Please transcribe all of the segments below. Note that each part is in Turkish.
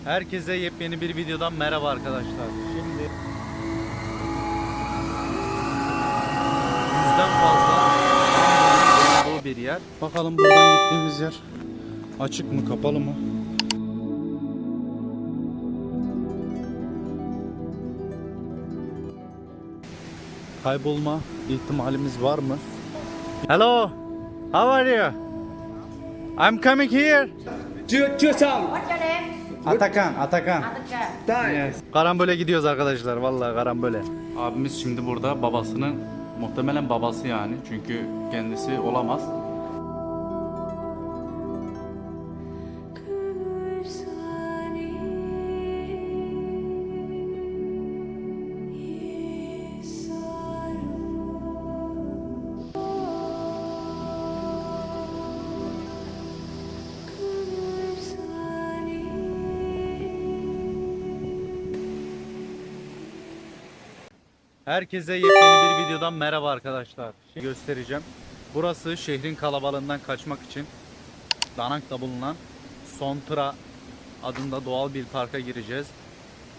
Herkese yepyeni bir videodan merhaba arkadaşlar. Şimdi yüzden fazla olduğu bir yer. Bakalım buradan gittiğimiz yer açık mı, kapalı mı? Kaybolma ihtimalimiz var mı? Hello, how are you? I'm coming here. Chưa xong. What's your name? Atakan. Ataka. Đây. Karambole gidiyoruz arkadaşlar. Vallahi karambole. Abimiz şimdi burada babasının, muhtemelen babası yani. Çünkü kendisi olamaz. Herkese yepyeni bir videodan merhaba arkadaşlar. Şimdi göstereceğim. Burası şehrin kalabalığından kaçmak için Danak'ta bulunan Sontra adında doğal bir parka gireceğiz.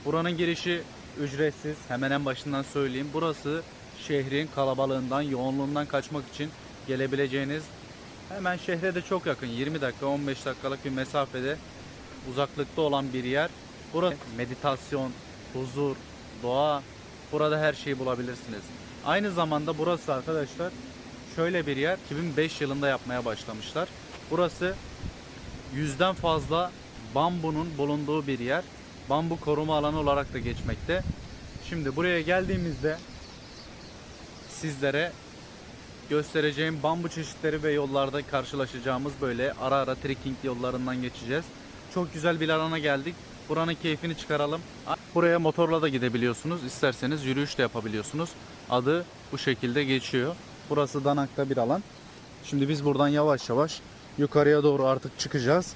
Buranın girişi ücretsiz. Hemen en başından söyleyeyim. Burası şehrin kalabalığından, yoğunluğundan kaçmak için gelebileceğiniz, hemen şehre de çok yakın, 20 dakika 15 dakikalık bir mesafede uzaklıkta olan bir yer. Burası meditasyon, huzur, doğa, burada her şeyi bulabilirsiniz. Aynı zamanda burası arkadaşlar şöyle bir yer, 2005 yılında yapmaya başlamışlar. Burası 100'den fazla bambunun bulunduğu bir yer. Bambu koruma alanı olarak da geçmekte. Şimdi buraya geldiğimizde sizlere göstereceğim bambu çeşitleri ve yollarda karşılaşacağımız böyle ara ara trekking yollarından geçeceğiz. Çok güzel bir alana geldik. Buranın keyfini çıkaralım. Buraya motorla da gidebiliyorsunuz. İsterseniz yürüyüş de yapabiliyorsunuz. Adı bu şekilde geçiyor. Burası Danak'ta bir alan. Şimdi biz buradan yavaş yavaş yukarıya doğru artık çıkacağız.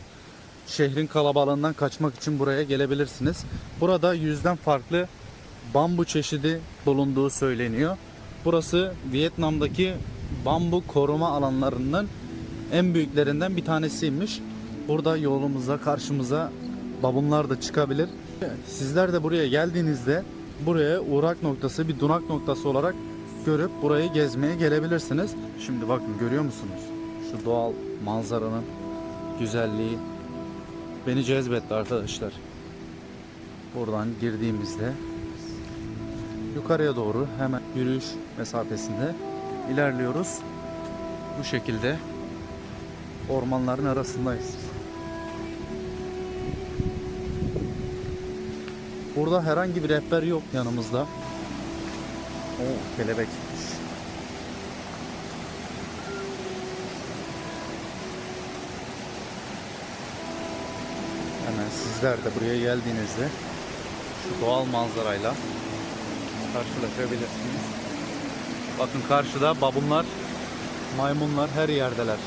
Şehrin kalabalığından kaçmak için buraya gelebilirsiniz. Burada 100'den farklı bambu çeşidi bulunduğu söyleniyor. Burası Vietnam'daki bambu koruma alanlarının en büyüklerinden bir tanesiymiş. Burada yolumuza, karşımıza babunlar da çıkabilir. Sizler de buraya geldiğinizde buraya uğrak noktası, bir dunak noktası olarak görüp burayı gezmeye gelebilirsiniz. Şimdi bakın, görüyor musunuz? Şu doğal manzaranın güzelliği beni cezbetti arkadaşlar. Buradan girdiğimizde yukarıya doğru hemen yürüyüş mesafesinde ilerliyoruz. Bu şekilde ormanların arasındayız. Burada herhangi bir rehber yok yanımızda. Oo, kelebek. Hemen sizler de buraya geldiğinizde şu doğal manzarayla karşılaşabilirsiniz. Bakın karşıda babunlar, maymunlar her yerdeler.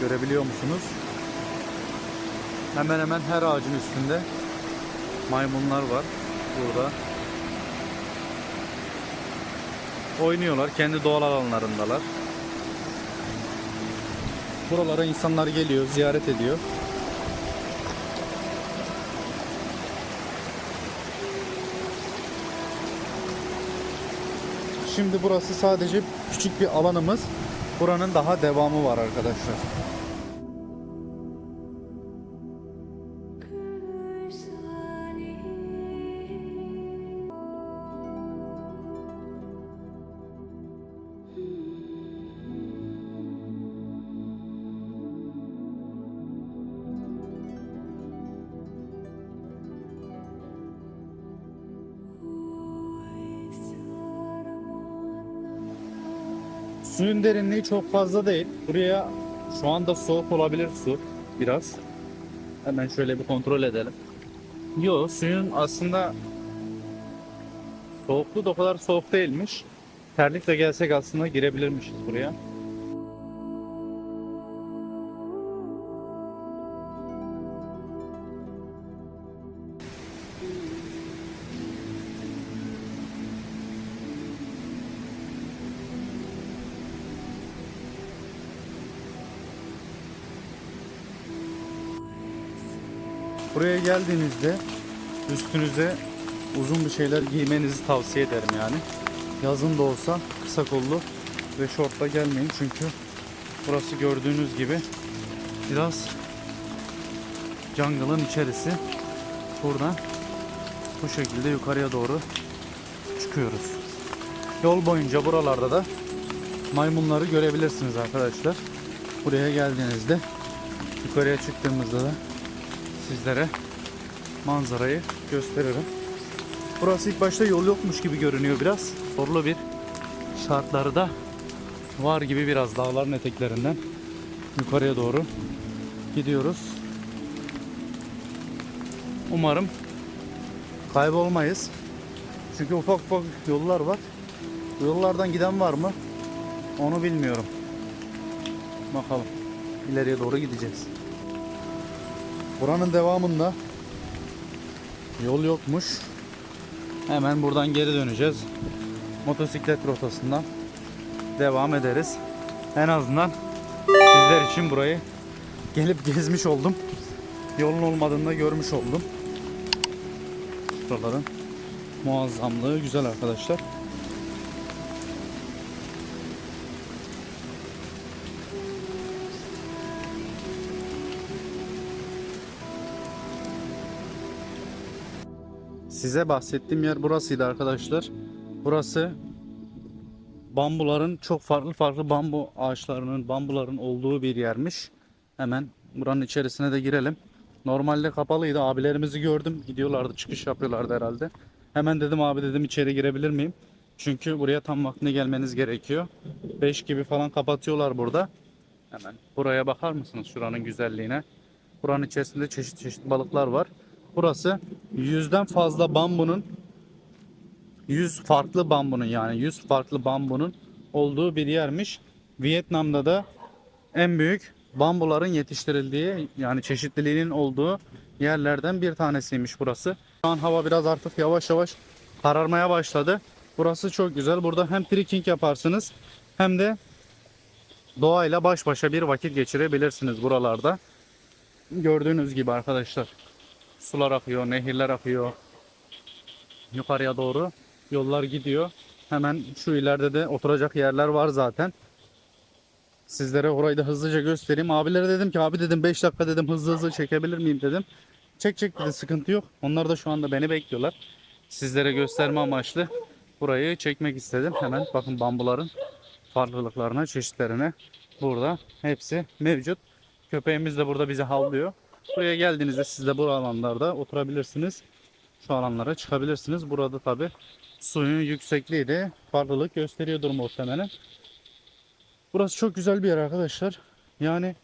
Görebiliyor musunuz? Hemen hemen her ağacın üstünde maymunlar var burada. Oynuyorlar, kendi doğal alanlarındalar. Buralara insanlar geliyor, ziyaret ediyor. Şimdi burası sadece küçük bir alanımız. Buranın daha devamı var arkadaşlar. Suyun derinliği çok fazla değil. Buraya şu anda soğuk olabilir su biraz. Hemen şöyle bir kontrol edelim. Yo, suyun aslında soğukluğu da o kadar soğuk değilmiş. Terlikle gelsek aslında girebilirmişiz buraya. Buraya geldiğinizde üstünüze uzun bir şeyler giymenizi tavsiye ederim yani. Yazın da olsa kısa kollu ve şortla gelmeyin çünkü burası gördüğünüz gibi biraz jungle'ın içerisi. Buradan bu şekilde yukarıya doğru çıkıyoruz. Yol boyunca buralarda da maymunları görebilirsiniz arkadaşlar. Buraya geldiğinizde yukarıya çıktığımızda da sizlere manzarayı gösteririm. Burası ilk başta yol yokmuş gibi görünüyor biraz. Zorlu bir şartları da var gibi biraz dağların eteklerinden yukarıya doğru gidiyoruz. Umarım kaybolmayız. Çünkü ufak ufak yollar var. Bu yollardan giden var mı? Onu bilmiyorum. Bakalım. İleriye doğru gideceğiz. Buranın devamında yol yokmuş. Hemen buradan geri döneceğiz. Motosiklet rotasından devam ederiz. En azından sizler için burayı gelip gezmiş oldum. Yolun olmadığını da görmüş oldum. Buraların muazzamlığı güzel arkadaşlar. Size bahsettiğim yer burasıydı arkadaşlar. Burası bambuların çok farklı bambu ağaçlarının, bambuların olduğu bir yermiş. Hemen buranın içerisine de girelim. Normalde kapalıydı. Abilerimizi gördüm. Gidiyorlardı, çıkış yapıyorlardı herhalde. Hemen dedim abi dedim içeri girebilir miyim? Çünkü buraya tam vaktinde gelmeniz gerekiyor. 5 gibi falan kapatıyorlar burada. Hemen buraya bakar mısınız şuranın güzelliğine? Buranın içerisinde çeşit çeşit balıklar var. Burası 100'den fazla bambunun 100 farklı bambunun yani 100 farklı bambunun olduğu bir yermiş. Vietnam'da da en büyük bambuların yetiştirildiği yani çeşitliliğinin olduğu yerlerden bir tanesiymiş burası. Şu an hava biraz artık yavaş yavaş kararmaya başladı. Burası çok güzel. Burada hem trekking yaparsınız hem de doğayla baş başa bir vakit geçirebilirsiniz buralarda. Gördüğünüz gibi arkadaşlar sular akıyor, nehirler akıyor. Yukarıya doğru yollar gidiyor. Hemen şu ileride de oturacak yerler var zaten. Sizlere orayı da hızlıca göstereyim. Abilere dedim ki abi dedim 5 dakika dedim hızlı çekebilir miyim dedim. Çek dedi sıkıntı yok. Onlar da şu anda beni bekliyorlar. Sizlere gösterme amaçlı burayı çekmek istedim. Hemen bakın bambuların farklılıklarına, çeşitlerine burada hepsi mevcut. Köpeğimiz de burada bizi havlıyor. Buraya geldiğinizde siz de bu alanlarda oturabilirsiniz. Şu alanlara çıkabilirsiniz. Burada tabi suyun yüksekliği de farklılık gösteriyordur muhtemelen. Burası çok güzel bir yer arkadaşlar. Yani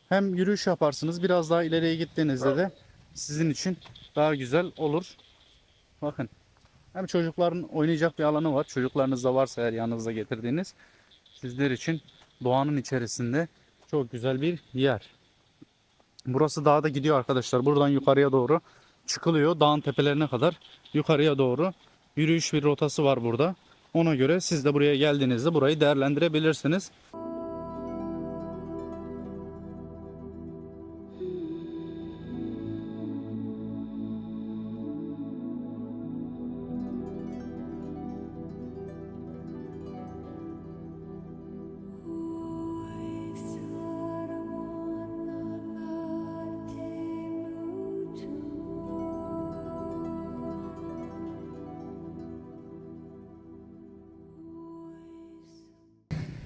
hem yürüyüş yaparsınız. Biraz daha ileriye gittiğinizde de sizin için daha güzel olur. Bakın. Hem çocukların oynayacak bir alanı var. Çocuklarınız da varsa eğer yanınızda getirdiğiniz sizler için doğanın içerisinde çok güzel bir yer. Burası dağda gidiyor arkadaşlar. Buradan yukarıya doğru çıkılıyor. Dağın tepelerine kadar yukarıya doğru yürüyüş bir rotası var burada. Ona göre siz de buraya geldiğinizde burayı değerlendirebilirsiniz.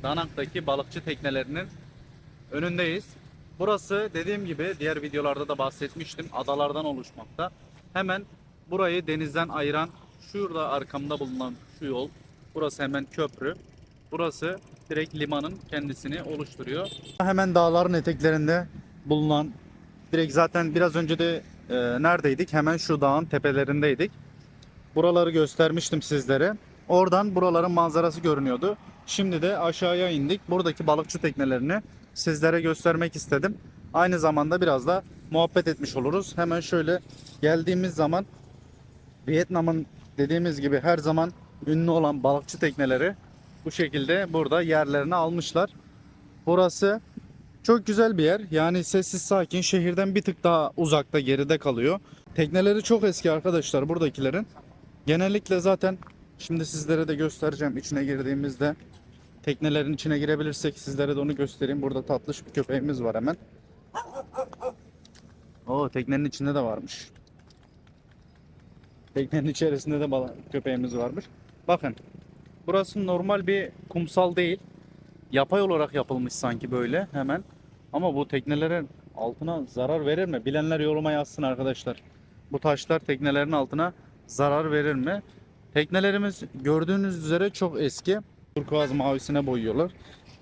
Danak'taki balıkçı teknelerinin önündeyiz. Burası dediğim gibi diğer videolarda da bahsetmiştim. Adalardan oluşmakta. Hemen burayı denizden ayıran şurada arkamda bulunan şu yol. Burası hemen köprü. Burası direkt limanın kendisini oluşturuyor. Hemen dağların eteklerinde bulunan direkt zaten biraz önce de neredeydik? Hemen şu dağın tepelerindeydik. Buraları göstermiştim sizlere. Oradan buraların manzarası görünüyordu. Şimdi de aşağıya indik. Buradaki balıkçı teknelerini sizlere göstermek istedim. Aynı zamanda biraz da muhabbet etmiş oluruz. Hemen şöyle geldiğimiz zaman Vietnam'ın dediğimiz gibi her zaman ünlü olan balıkçı tekneleri bu şekilde burada yerlerini almışlar. Burası Çok güzel bir yer. Yani sessiz sakin. Şehirden bir tık daha uzakta, geride kalıyor. Tekneleri çok eski arkadaşlar buradakilerin. Genellikle zaten şimdi sizlere de göstereceğim içine girdiğimizde. Teknelerin içine girebilirsek sizlere de onu göstereyim. Burada tatlış bir köpeğimiz var hemen. Oo, teknenin içinde de varmış. Teknenin içerisinde de köpeğimiz varmış. Bakın. Burası normal bir kumsal değil. Yapay olarak yapılmış sanki böyle hemen. Ama bu teknelerin altına zarar verir mi? Bilenler yoruma yazsın arkadaşlar. Bu taşlar teknelerin altına zarar verir mi? Teknelerimiz gördüğünüz üzere çok eski. Turkuaz mavisine boyuyorlar.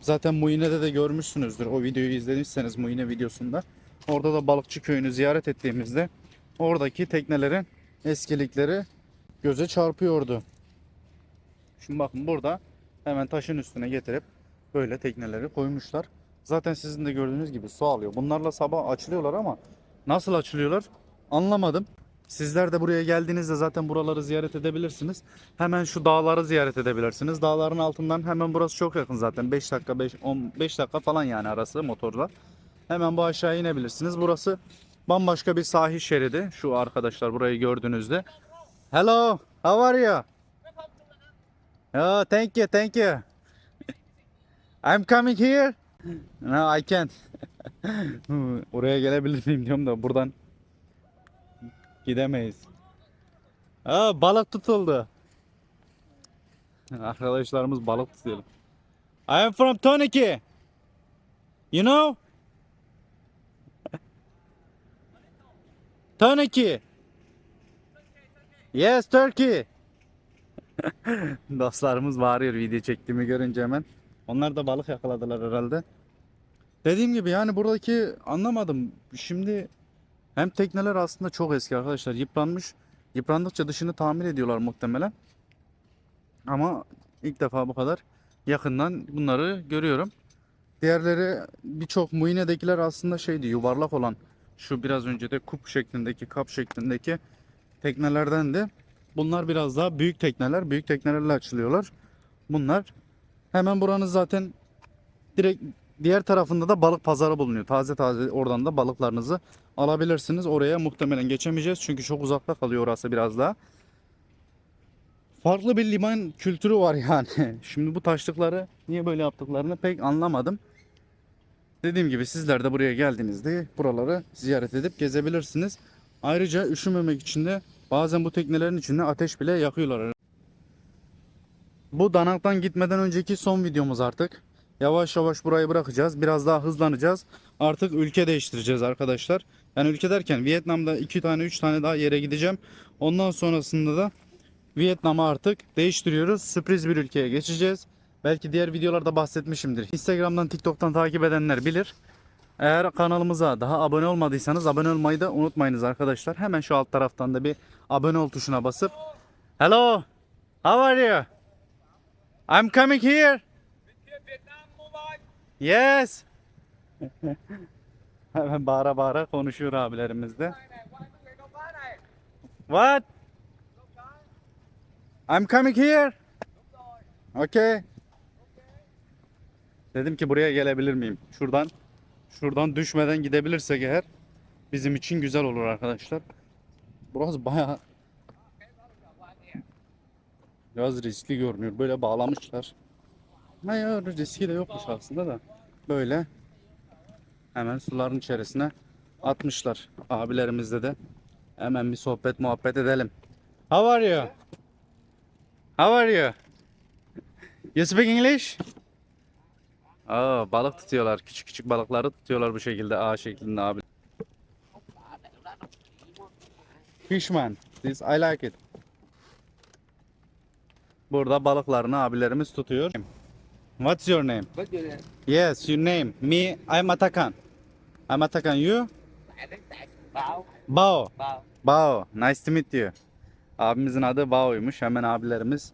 Zaten Muine'de de görmüşsünüzdür. O videoyu izlediyseniz Muine videosunda. Orada da balıkçı köyünü ziyaret ettiğimizde oradaki teknelerin eskilikleri göze çarpıyordu. Şimdi bakın burada hemen taşın üstüne getirip böyle tekneleri koymuşlar. Zaten sizin de gördüğünüz gibi su alıyor. Bunlarla sabah açılıyorlar ama nasıl açılıyorlar anlamadım. Sizler de buraya geldiğinizde zaten buraları ziyaret edebilirsiniz. Hemen şu dağları ziyaret edebilirsiniz. Dağların altından hemen burası çok yakın zaten. 5 dakika 15 dakika falan yani arası motorla. Hemen bu aşağı inebilirsiniz. Burası bambaşka bir sahil şeridi. Şu arkadaşlar burayı gördüğünüzde. Hello, how are you? Oh, thank you, thank you. I'm coming here. No, I can't. Oraya gelebilir miyim diyorum da buradan gidemeyiz. Aa, balık tutuldu. Arkadaşlarımız balık tutuyor. I am from Toniki. You know? Toniki. Yes, Turkey. Dostlarımız bağırıyor video çektiğimi görünce hemen. Onlar da balık yakaladılar herhalde. Dediğim gibi yani buradaki anlamadım. Şimdi hem tekneler aslında çok eski arkadaşlar. Yıpranmış. Yıprandıkça dışını tamir ediyorlar muhtemelen. Ama ilk defa bu kadar yakından bunları görüyorum. Diğerleri birçok Muine'dekiler aslında şeydi, yuvarlak olan şu biraz önce de kup şeklindeki, kap şeklindeki teknelerdendi. Bunlar biraz daha büyük tekneler. Büyük teknelerle açılıyorlar. Bunlar hemen buranın zaten direkt diğer tarafında da balık pazarı bulunuyor. Taze taze oradan da balıklarınızı alabilirsiniz. Oraya muhtemelen geçemeyeceğiz. Çünkü çok uzakta kalıyor orası biraz daha. Farklı bir liman kültürü var yani. Şimdi bu taşlıkları niye böyle yaptıklarını pek anlamadım. Dediğim gibi sizler de buraya geldiğinizde buraları ziyaret edip gezebilirsiniz. Ayrıca üşümemek için de bazen bu teknelerin içinde ateş bile yakıyorlar. Bu Danang'dan gitmeden önceki son videomuz artık. Yavaş yavaş burayı bırakacağız. Biraz daha hızlanacağız. Artık ülke değiştireceğiz arkadaşlar. Yani ülke derken Vietnam'da 2 tane 3 tane daha yere gideceğim. Ondan sonrasında da Vietnam'ı artık değiştiriyoruz. Sürpriz bir ülkeye geçeceğiz. Belki diğer videolarda bahsetmişimdir. Instagram'dan, TikTok'tan takip edenler bilir. Eğer kanalımıza daha abone olmadıysanız abone olmayı da unutmayınız arkadaşlar. Hemen şu alt taraftan da bir abone ol tuşuna basıp Hello, how are you? I'm coming here. Yes. Hemen bağıra bağıra konuşuyor abilerimiz de. What? I'm coming here. Okay. Dedim ki buraya gelebilir miyim? Şuradan düşmeden gidebilirsek eğer bizim için güzel olur arkadaşlar. Burası bayağı biraz riskli görünüyor. Böyle bağlamışlar. Hayır, riski de yokmuş aslında da. Böyle hemen suların içerisine atmışlar. Abilerimizle de hemen bir sohbet muhabbet edelim. How are you? How are you? You speak English? Aa, balık tutuyorlar. Küçük küçük balıkları tutuyorlar bu şekilde A şeklinde abi. Fishman. This I like it. Burada balıklarını abilerimiz tutuyor. What's your name? What's your name? Yes, your name. Me, I'm Atakan. I'm Atakan. You? Bao. Bao. Bao. Bao. Nice to meet you. Abimizin adı Bao'ymuş. Hemen abilerimiz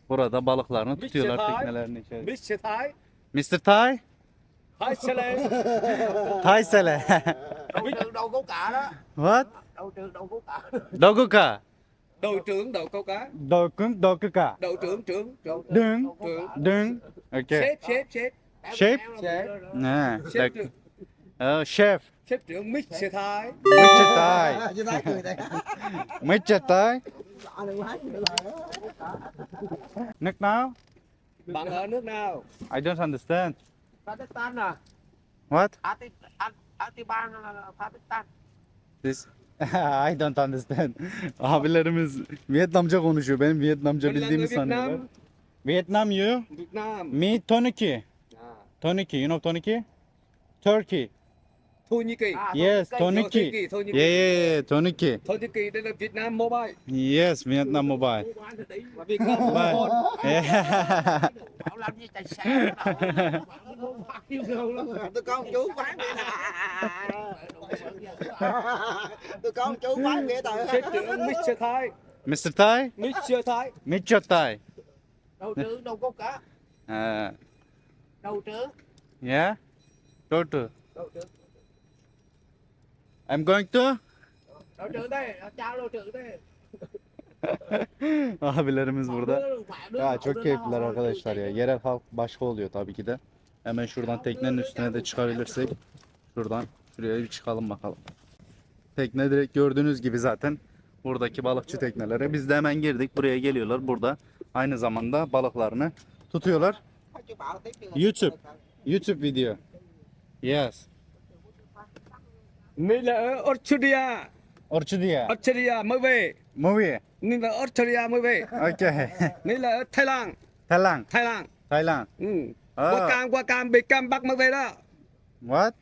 burada balıklarını tutuyorlar Thai. teknelerini içerisinde. Mr. Thai. Mr. Thai? Hi Challenge. Thai sele. Đội trưởng đầu câu cá đó. What? Đội trưởng đầu câu cá. Doguka. Đội trưởng đầu câu cá. Dokuka. Đội trưởng trưởng. Dün. Trưởng. Dün. Okay. Sếp. Shape? Sếp. Ne? Sếp trưởng. Chef. Sếp trưởng Mít Sê Thái. Mr. Thai. Chứ thấy cười này. Mr. Thai. Anh đừng thấy gì lời đó. Nước nào? Bạn ở nước nào? I don't understand. Pakistan à? What? Atiban là Pakistan. This I don't understand. Abilerimiz Vietnamca konuşuyor. Benim Vietnamca Mình là người bildiğimi Việt sanıyorlar. Nam. Vietnam you? Việt Nam. Me Toniki. À. Toniki, you know Toniki? Turkey. Thổ Nhĩ Kỳ. Yes, Thổ Nhĩ Toniki. Kỳ, Thổ Nhĩ Yeah, Kỳ. yeah, Toniki. Thổ Nhĩ Kỳ đây là Việt Nam Mobile. Yes, Vietnam Mobile. Và Việt Nam Bye. Mobile. Yeah. Bảo làm gì tài sản Tôi có một chú bán vậy nè. Tôi có một chú bán vậy tờ. Sếp trưởng Mít Sê Thái. Mr. Thai? Mít Sê Thái. Mr. Thai. Đầu trưởng đâu có cả. Đầu trưởng. Yeah. Go to. Đầu trưởng. I'm going to. Đầu trưởng đây. Chào đầu trưởng đây. Abilerimiz burada. Ya çok keyifliler arkadaşlar ya. Yerel halk başka oluyor tabii ki de. Hemen şuradan teknenin üstüne de çıkabilirsek. Şuradan şuraya bir çıkalım bakalım. Tekne direkt gördüğünüz gibi zaten buradaki balıkçı teknelere. Biz de hemen girdik. Buraya geliyorlar. Burada aynı zamanda balıklarını tutuyorlar. YouTube video. Yes. Mình là ở Australia. Orchidia. Australia mới về. Movie. Mình là Australia mới về. Okay. Mình là ở Thái Lan. Thailand. Thái Lan. Thailand. Ừ. À. Qua Cam, bị Cam Bắc mới về đó. What?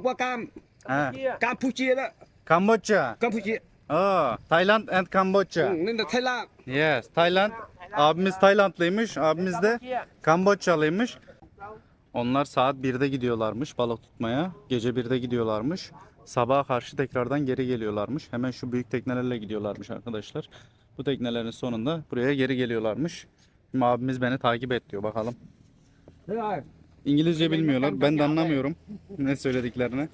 Qua Cam. Ha. Campuchia đó. Cambodia. Campuchia. Oh, Thailand and Cambodia. Ừ, nên là Thái Lan. Yes, Tayland. Abimiz Taylandlıymış, abimiz de Kamboçyalıymış. Onlar saat 1'de gidiyorlarmış balık tutmaya. Gece 1'de gidiyorlarmış. Sabaha karşı tekrardan geri geliyorlarmış. Hemen şu büyük teknelerle gidiyorlarmış arkadaşlar. Bu teknelerin sonunda buraya geri geliyorlarmış. Şimdi abimiz beni takip et diyor bakalım. Thế rồi. İngilizce bilmiyorlar. Ben de anlamıyorum ne söylediklerini.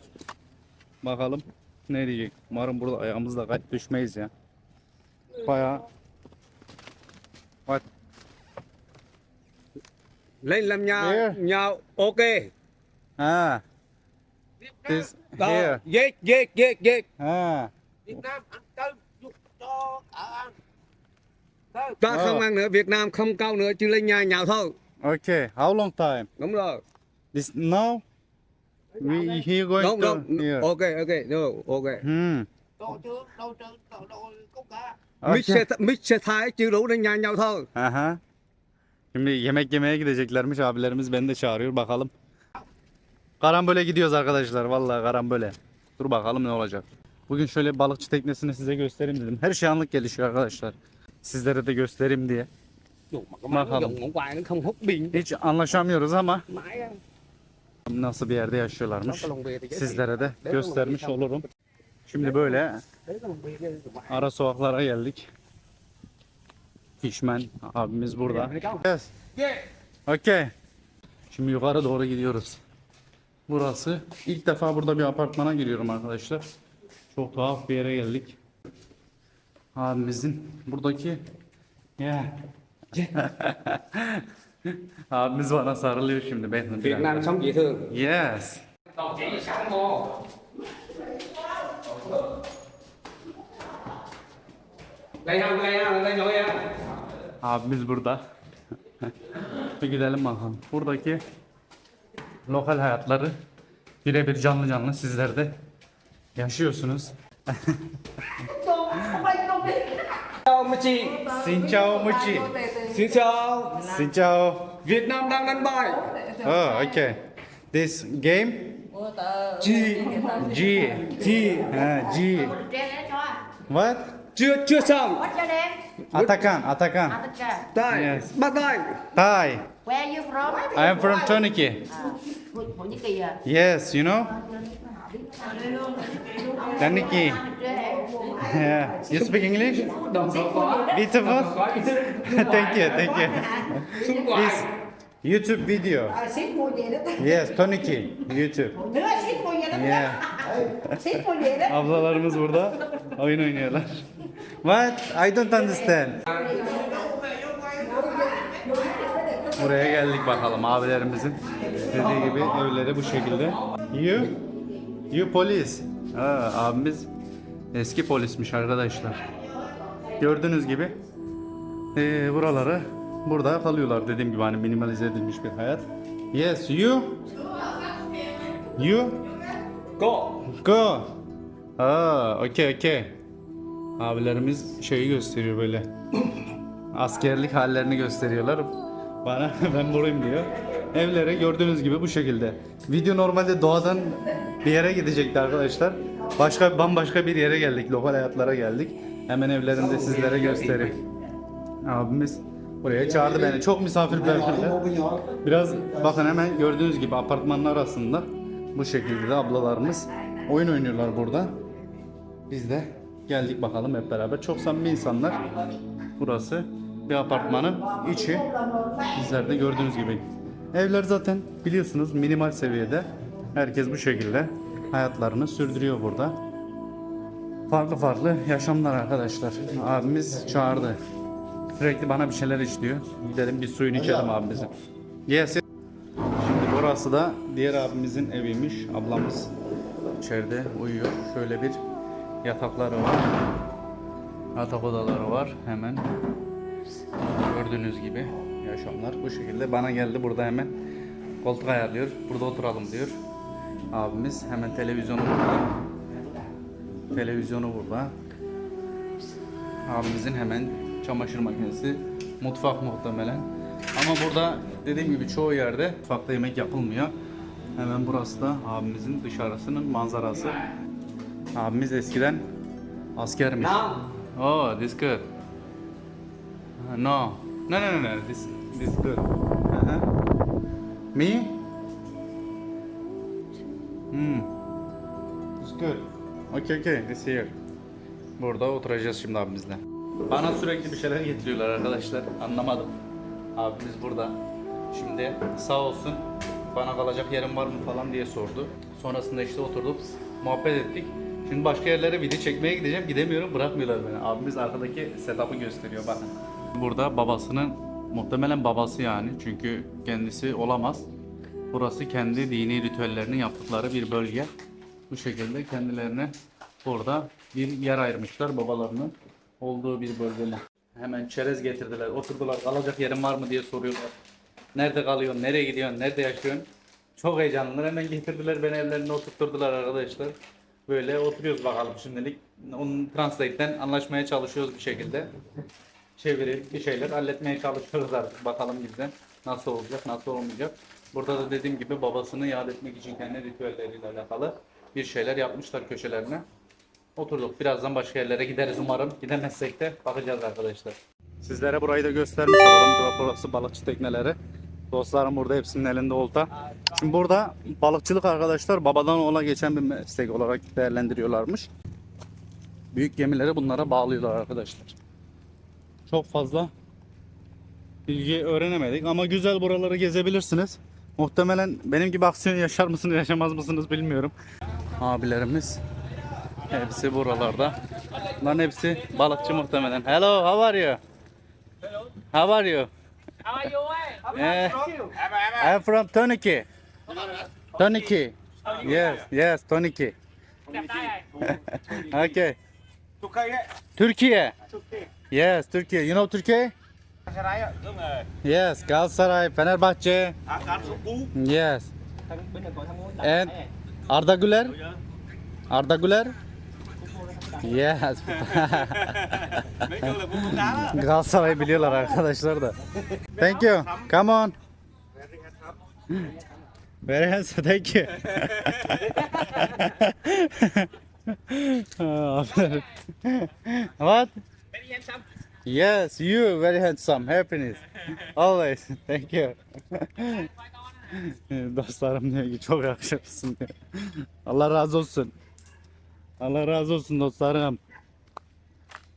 Bakalım ne diyecek. Umarım burada ayağımızla kayıp düşmeyiz ya. Bayağı. What? Lên làm nhà Yeah. nhà ok. Ha. This Đó, here. Yes. Ha. Việt Nam ăn cơm giúp cho ăn. Ta không ăn nữa, Việt Nam không câu nữa, chỉ lên nhà nhào thôi. Okay. How long time? Đúng rồi. This now? We here going Đúng to đúng. here. Ok. Rồi, ok. Đâu Có cả. Mít xe Thái chưa đủ nên nhà nhau thôi. Aha. Şimdi yemek yemeye gideceklermiş abilerimiz beni de çağırıyor bakalım. Karambole gidiyoruz arkadaşlar vallahi karambole. Dur bakalım ne olacak. Bugün şöyle balıkçı teknesini size göstereyim dedim. Her şey anlık gelişiyor arkadaşlar. Sizlere de göstereyim diye. Dùng mà cái máy nó Bakalım. dùng ngón quài nó không hút pin. Hiç anlaşamıyoruz ama Máy á. nasıl bir yerde yaşıyorlarmış. Nó có lồng bè thì dễ Sizlere de göstermiş olurum. Şimdi böyle Đấy có lồng bè kia dùng quài. ara sokaklara geldik. Fishman abimiz burada. Yes. Yeah. Okay. Şimdi yukarı doğru gidiyoruz. Burası. İlk defa burada bir apartmana giriyorum arkadaşlar. Çok tuhaf bir yere geldik. Abimizin buradaki yeah. Abimiz bana sarılıyor şimdi. Bekle. Việt Nam sống dễ thương. Yes. Tàu chỉ sẵn mô. Đây nói em. Abimiz burada. Bir gidelim bakalım. Buradaki lokal hayatları birebir canlı canlı sizler de yaşıyorsunuz. Chào mấy chị. Xin chào Muchi. Xin chào. Xin chào. Việt Nam đang đánh bài. Oh, okay. This game G. G. G. Ha, G. What? Chưa xong. What's your name? Atakan, Atakan. Ataka. Đây. Yes. Bắt tay. Thai. Where are you from? I am from Turkey. Thổ Nhĩ Kỳ à? Yes, you know? Turkey. Yeah. You speak English? Beautiful. Thank you, thank you. Xung This quanh. YouTube video. Ship mua về đó. Yes, Turkey. YouTube. Nữa ship mua về đó. Yeah. Ship mua về đó. Ablalarımız burada oyun oynuyorlar. What? I don't understand. Buraya geldik bakalım abilerimizin dediği gibi evleri bu şekilde. You? You polis. Ha, abimiz eski polismiş arkadaşlar. Gördüğünüz gibi buraları burada kalıyorlar, dediğim gibi hani minimalize edilmiş bir hayat. Yes, you. You. Go. Go. Aa, okay. Abilerimiz şeyi gösteriyor böyle. Askerlik hallerini gösteriyorlar. Bana ben burayım diyor. Evleri gördüğünüz gibi bu şekilde. Video normalde doğadan bir yere gidecekti arkadaşlar. Bambaşka bir yere geldik. Lokal hayatlara geldik. Hemen evlerini de sizlere göstereyim. Abimiz buraya çağırdı beni. Çok misafirperverler. Biraz bakın, hemen gördüğünüz gibi apartmanın arasında bu şekilde de ablalarımız oyun oynuyorlar burada. Biz de geldik bakalım hep beraber. Çok samimi insanlar. Burası bir apartmanın içi. Sizler de gördüğünüz gibi. Evler zaten biliyorsunuz minimal seviyede. Herkes bu şekilde hayatlarını sürdürüyor burada. Farklı yaşamlar arkadaşlar. Abimiz çağırdı. Sürekli bana bir şeyler iç diyor. Gidelim bir suyunu içelim abimizin. Yes. Şimdi burası da diğer abimizin eviymiş. Ablamız içeride uyuyor. Şöyle bir yatakları var. Yatak odaları var. Hemen gördüğünüz gibi yaşamlar bu şekilde. Bana geldi, burada hemen koltuk ayarlıyor. Burada oturalım diyor. Abimiz hemen televizyonu burada. Televizyonu burada. Abimizin hemen çamaşır makinesi, mutfak muhtemelen. Ama burada dediğim gibi çoğu yerde mutfakta yemek yapılmıyor. Hemen burası da abimizin dışarısının manzarası. Abimiz eskiden askermiş. Oh, this good. No. No. This good. Me? It's good. Okay. This here. Burada oturacağız şimdi abimizle. Bana sürekli bir şeyler getiriyorlar arkadaşlar. Anlamadım. Abimiz burada. Şimdi sağ olsun bana kalacak yerim var mı falan diye sordu. Sonrasında işte oturduk, muhabbet ettik. Şimdi başka yerlere video çekmeye gideceğim. Gidemiyorum, bırakmıyorlar beni. Abimiz arkadaki setup'ı gösteriyor bakın. Burada babasının, muhtemelen babası yani. Çünkü kendisi olamaz. Burası kendi dini ritüellerini yaptıkları bir bölge. Bu şekilde kendilerine burada bir yer ayırmışlar, babalarının olduğu bir bölgede. Hemen çerez getirdiler, oturdular. Kalacak yerin var mı diye soruyorlar. Nerede kalıyorsun, nereye gidiyorsun, nerede yaşıyorsun? Çok heyecanlılar. Hemen getirdiler, beni evlerine oturtturdular arkadaşlar. Böyle oturuyoruz bakalım şimdilik. Onun Translate'den anlaşmaya çalışıyoruz bir şekilde. Çevirip bir şeyler halletmeye çalışıyoruz artık. Bakalım bizden nasıl olacak, nasıl olmayacak. Burada da dediğim gibi babasını yad etmek için kendi ritüelleriyle alakalı bir şeyler yapmışlar köşelerine. Oturduk. Birazdan başka yerlere gideriz umarım. Gidemezsek de bakacağız arkadaşlar. Sizlere burayı da göstermiş olalım. Burası balıkçı tekneleri. Dostlarım burada hepsinin elinde olta. Şimdi burada balıkçılık arkadaşlar babadan oğula geçen bir meslek olarak değerlendiriyorlarmış. Büyük gemileri bunlara bağlıyorlar arkadaşlar. Çok fazla bilgi öğrenemedik ama güzel, buraları gezebilirsiniz. Muhtemelen benim gibi aksiyon yaşar mısınız yaşamaz mısınız bilmiyorum. Abilerimiz hepsi buralarda. Bunların hepsi balıkçı muhtemelen. Hello, how are you? How are you? I'm from Toniki. Toniki. Yes, Toniki. Okay. Türkiye. Yes, Türkiye. You know Türkiye? Yes, Galatasaray, Fenerbahçe. Yes. And Arda Güler? Arda Güler? Yes. Galatasaray biliyorlar arkadaşlar da. Thank you. Come on. Very handsome. Thank you. What? Yes, you very handsome. Happiness. Always. Thank you. Dostlarım diyor ki çok yakışıklısın diyor. Allah razı olsun. Allah razı olsun dostlarım.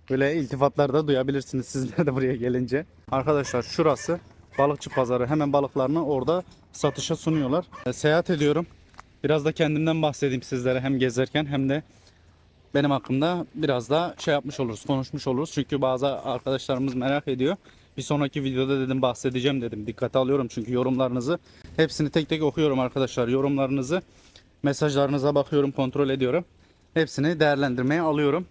Böyle iltifatlar da duyabilirsiniz sizler de buraya gelince. Arkadaşlar şurası balıkçı pazarı. Hemen balıklarını orada satışa sunuyorlar. Seyahat ediyorum. Biraz da kendimden bahsedeyim sizlere, hem gezerken hem de benim hakkımda biraz da şey yapmış oluruz, konuşmuş oluruz. Çünkü bazı arkadaşlarımız merak ediyor. Bir sonraki videoda dedim bahsedeceğim dedim. Dikkate alıyorum çünkü yorumlarınızı hepsini tek tek okuyorum arkadaşlar. Yorumlarınızı Mesajlarınıza bakıyorum, kontrol ediyorum. Hepsini değerlendirmeye alıyorum.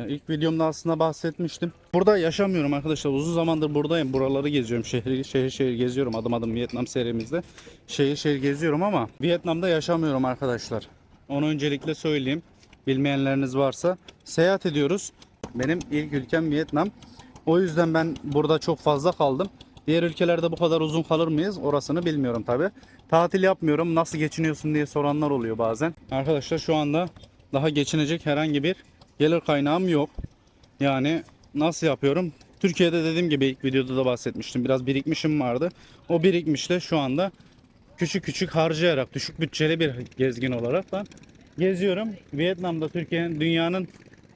İlk videomda aslında bahsetmiştim. Burada yaşamıyorum arkadaşlar. Uzun zamandır buradayım. Buraları geziyorum. Şehir geziyorum. Adım adım Vietnam serimizde. Şehir geziyorum ama Vietnam'da yaşamıyorum arkadaşlar. Onu öncelikle söyleyeyim. Bilmeyenleriniz varsa. Seyahat ediyoruz. Benim ilk ülkem Vietnam. O yüzden ben burada çok fazla kaldım. Diğer ülkelerde bu kadar uzun kalır mıyız? Orasını bilmiyorum tabi. Tatil yapmıyorum. Nasıl geçiniyorsun diye soranlar oluyor bazen. Arkadaşlar şu anda daha geçinecek herhangi bir gelir kaynağım yok. Yani nasıl yapıyorum? Türkiye'de dediğim gibi ilk videoda da bahsetmiştim. Biraz birikmişim vardı. O birikmişle şu anda küçük küçük harcayarak düşük bütçeli bir gezgin olarak da geziyorum. Vietnam'da Türkiye'nin, dünyanın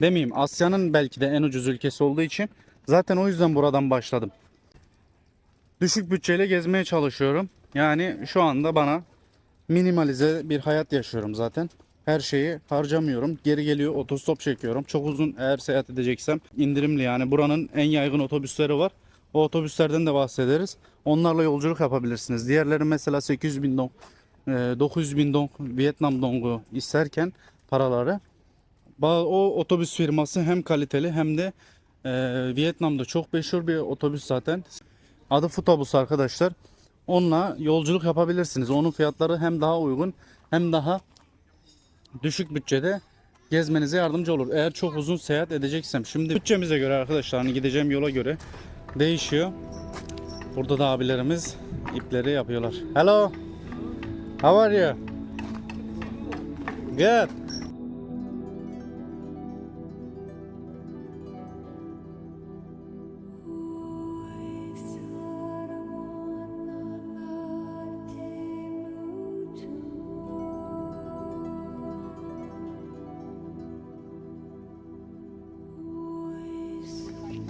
demeyeyim Asya'nın belki de en ucuz ülkesi olduğu için zaten o yüzden buradan başladım. Düşük bütçeyle gezmeye çalışıyorum. Yani şu anda bana minimalize bir hayat yaşıyorum zaten. Her şeyi harcamıyorum. Geri geliyor otostop çekiyorum. Çok uzun eğer seyahat edeceksem indirimli, yani buranın en yaygın otobüsleri var. O otobüslerden de bahsederiz. Onlarla yolculuk yapabilirsiniz. Diğerleri mesela 800 bin dong, 900 bin dong Vietnam dongu isterken paraları. O otobüs firması hem kaliteli hem de Vietnam'da çok meşhur bir otobüs zaten. Adı Futobus arkadaşlar. Onunla yolculuk yapabilirsiniz. Onun fiyatları hem daha uygun hem daha düşük bütçede gezmenize yardımcı olur. Eğer çok uzun seyahat edeceksem. Şimdi bütçemize göre arkadaşlar, hani gideceğim yola göre değişiyor. Burada da abilerimiz ipleri yapıyorlar. Hello. How are you? Good.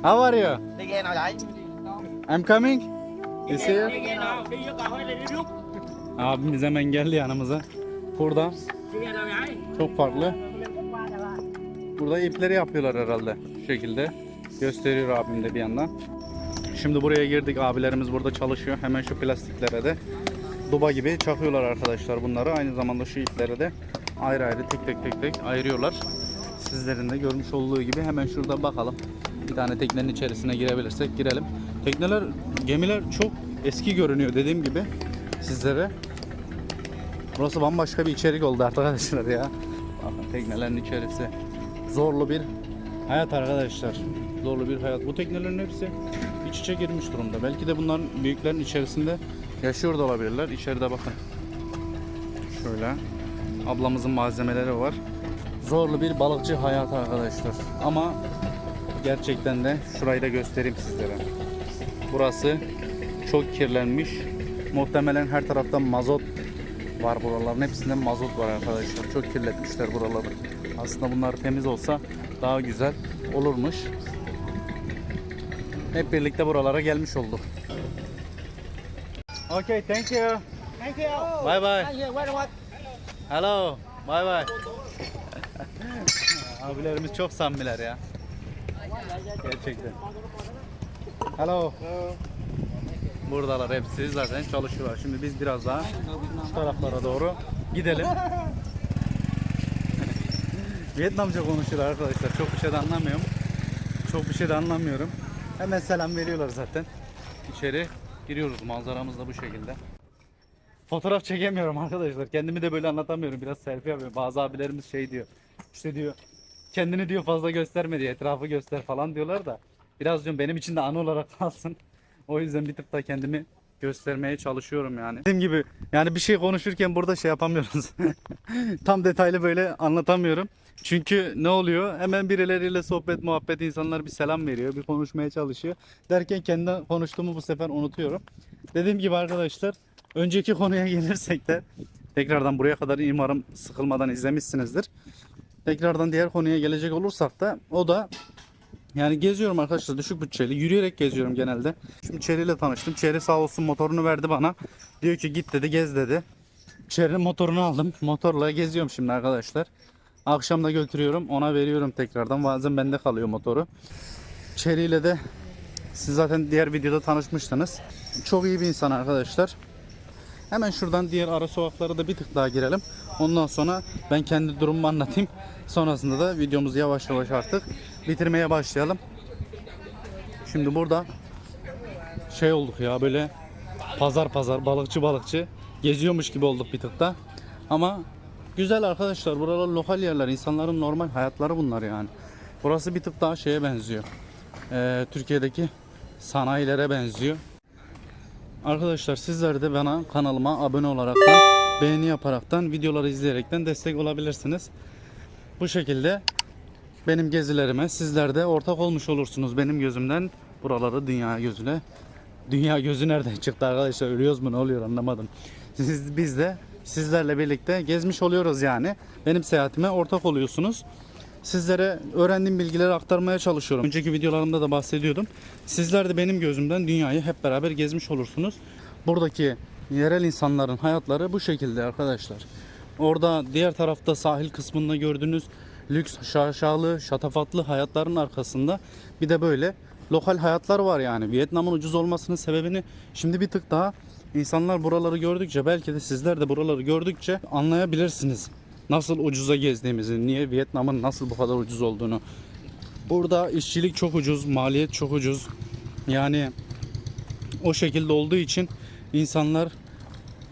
How are you? Đi ghe nào vậy? I'm coming. You see you? Abimiz hemen geldi yanımıza. Burada çok farklı. Burada ipleri yapıyorlar herhalde. Şu şekilde gösteriyor abim de bir yandan. Şimdi buraya girdik. Abilerimiz burada çalışıyor. Hemen şu plastiklere de duba gibi çakıyorlar arkadaşlar bunları. Aynı zamanda şu iplere de ayrı ayrı tek tek ayırıyorlar. Sizlerin de görmüş olduğu gibi hemen şurada bakalım. Bir tane teknenin içerisine girebilirsek girelim. Tekneler, gemiler çok eski görünüyor dediğim gibi sizlere. Burası bambaşka bir içerik oldu arkadaşlar ya. Bakın teknelerin içerisi. Zorlu bir hayat arkadaşlar. Zorlu bir hayat. Bu teknelerin hepsi iç içe girmiş durumda. Belki de bunların büyüklerin içerisinde yaşıyor da olabilirler. İçeride bakın. Şöyle. Ablamızın malzemeleri var. Zorlu bir balıkçı hayatı arkadaşlar. Ama gerçekten de şurayı da göstereyim sizlere. Burası çok kirlenmiş. Muhtemelen her tarafta mazot var buraların. Hepsinde mazot var arkadaşlar. Çok kirletmişler buraları. Aslında bunlar temiz olsa daha güzel olurmuş. Hep birlikte buralara gelmiş olduk. Okay, thank you. Thank you. Bye bye. Thank you very much. Hello. Bye bye. Abilerimiz çok samimiler ya. Gerçekten. Hello. Buradalar hepsi zaten çalışıyorlar. Şimdi biz biraz daha şu taraflara doğru gidelim. Vietnamca konuşuyorlar arkadaşlar. Çok bir şey de anlamıyorum. Çok bir şey de anlamıyorum. Hemen selam veriyorlar zaten. İçeri giriyoruz. Manzaramız da bu şekilde. Fotoğraf çekemiyorum arkadaşlar. Kendimi de böyle anlatamıyorum. Biraz selfie yapıyorum. Bazı abilerimiz şey diyor. İşte diyor, kendini diyor fazla gösterme diye, etrafı göster falan diyorlar da. Biraz diyorum benim için de anı olarak kalsın. O yüzden bir tık da kendimi göstermeye çalışıyorum yani. Dediğim gibi yani bir şey konuşurken burada şey yapamıyoruz. Tam detaylı böyle anlatamıyorum. Çünkü ne oluyor? Hemen birileriyle sohbet muhabbet, insanlar bir selam veriyor, bir konuşmaya çalışıyor. Derken kendi konuştuğumu bu sefer unutuyorum. Dediğim gibi arkadaşlar, önceki konuya gelirsek de tekrardan buraya kadar umarım sıkılmadan izlemişsinizdir. Tekrardan diğer konuya gelecek olursak da o da yani geziyorum arkadaşlar, düşük bütçeli yürüyerek geziyorum genelde. Şimdi Çeri ile tanıştım. Çeri sağ olsun motorunu verdi bana. Diyor ki git dedi, gez dedi. Çeri'nin motorunu aldım. Motorla geziyorum şimdi arkadaşlar. Akşam da götürüyorum, ona veriyorum tekrardan. Bazen bende kalıyor motoru. Çeri ile de siz zaten diğer videoda tanışmıştınız. Çok iyi bir insan arkadaşlar. Hemen şuradan diğer ara sokaklara da bir tık daha girelim. Ondan sonra ben kendi durumumu anlatayım. Sonrasında da videomuzu yavaş yavaş artık bitirmeye başlayalım. Şimdi burada şey olduk ya, böyle pazar pazar, balıkçı balıkçı geziyormuş gibi olduk bir tık da. Ama güzel arkadaşlar, buralar lokal yerler, insanların normal hayatları bunlar yani. Burası bir tık daha şeye benziyor. Türkiye'deki sanayilere benziyor. Arkadaşlar sizler de bana, kanalıma abone olaraktan, beğeni yaparaktan, videoları izleyerekten destek olabilirsiniz. Bu şekilde benim gezilerime sizler de ortak olmuş olursunuz. Benim gözümden buraları dünya gözüne. Dünya gözü nereden çıktı arkadaşlar? Ölüyoruz mu, ne oluyor anlamadım. Biz de sizlerle birlikte gezmiş oluyoruz yani. Benim seyahatime ortak oluyorsunuz. Sizlere öğrendiğim bilgileri aktarmaya çalışıyorum. Önceki videolarımda da bahsediyordum. Sizler de benim gözümden dünyayı hep beraber gezmiş olursunuz. Buradaki yerel insanların hayatları bu şekilde arkadaşlar. Orada diğer tarafta sahil kısmında gördüğünüz lüks, şaşalı, şatafatlı hayatların arkasında bir de böyle lokal hayatlar var yani. Vietnam'ın ucuz olmasının sebebini şimdi bir tık daha insanlar buraları gördükçe, belki de sizler de buraları gördükçe anlayabilirsiniz. Nasıl ucuza gezdiğimizi, niye Vietnam'ın nasıl bu kadar ucuz olduğunu. Burada işçilik çok ucuz, maliyet çok ucuz. Yani o şekilde olduğu için insanlar,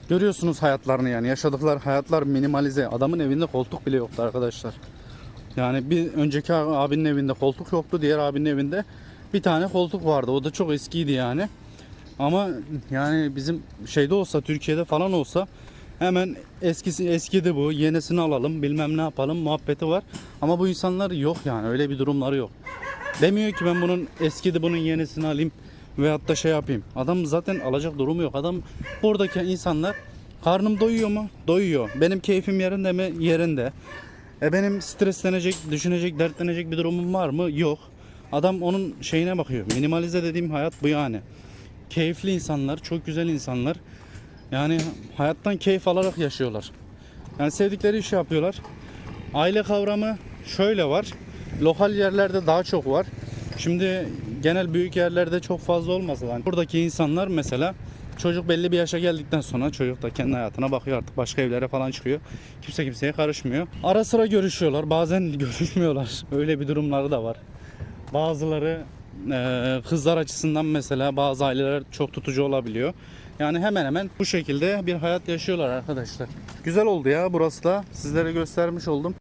görüyorsunuz hayatlarını yani. Yaşadıkları hayatlar minimalize. Adamın evinde koltuk bile yoktu arkadaşlar. Yani bir önceki abinin evinde koltuk yoktu. Diğer abinin evinde bir tane koltuk vardı. O da çok eskiydi yani. Ama yani bizim şeyde olsa, Türkiye'de falan olsa hemen eskidi bu, yenisini alalım, bilmem ne yapalım muhabbeti var. Ama bu insanlar yok yani, öyle bir durumları yok. Demiyor ki ben bunun eskidi, bunun yenisini alayım veyahut da şey yapayım. Adam zaten alacak durumu yok. Adam, buradaki insanlar, karnım doyuyor mu? Doyuyor. Benim keyfim yerinde mi? Yerinde. Benim streslenecek, düşünecek, dertlenecek bir durumum var mı? Yok. Adam onun şeyine bakıyor. Minimalize dediğim hayat bu yani. Keyifli insanlar, çok güzel insanlar. Yani hayattan keyif alarak yaşıyorlar. Yani sevdikleri işi yapıyorlar. Aile kavramı şöyle var. Lokal yerlerde daha çok var. Şimdi genel büyük yerlerde çok fazla olmasa da buradaki insanlar mesela, çocuk belli bir yaşa geldikten sonra çocuk da kendi hayatına bakıyor, artık başka evlere falan çıkıyor. Kimse kimseye karışmıyor. Ara sıra görüşüyorlar, bazen görüşmüyorlar. Öyle bir durumları da var. Bazıları kızlar açısından mesela bazı aileler çok tutucu olabiliyor. Yani hemen hemen bu şekilde bir hayat yaşıyorlar arkadaşlar. Güzel oldu ya, burası da sizlere göstermiş oldum.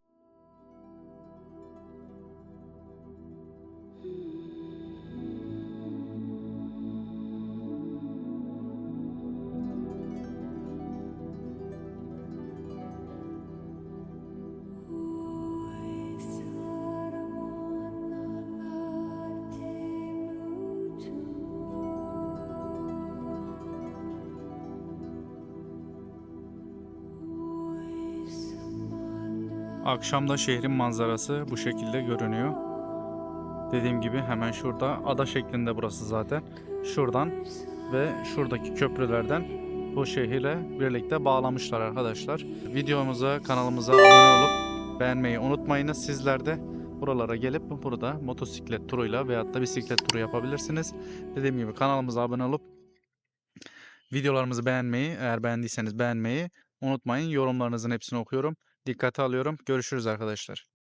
Akşamda şehrin manzarası bu şekilde görünüyor. Dediğim gibi hemen şurada, ada şeklinde burası zaten. Şuradan ve şuradaki köprülerden bu şehirle birlikte bağlamışlar arkadaşlar. Videomuza, kanalımıza abone olup beğenmeyi unutmayınız. Sizler de buralara gelip burada motosiklet turuyla veyahut da bisiklet turu yapabilirsiniz. Dediğim gibi kanalımıza abone olup videolarımızı beğenmeyi, eğer beğendiyseniz beğenmeyi unutmayın. Yorumlarınızın hepsini okuyorum. Dikkate alıyorum. Görüşürüz arkadaşlar.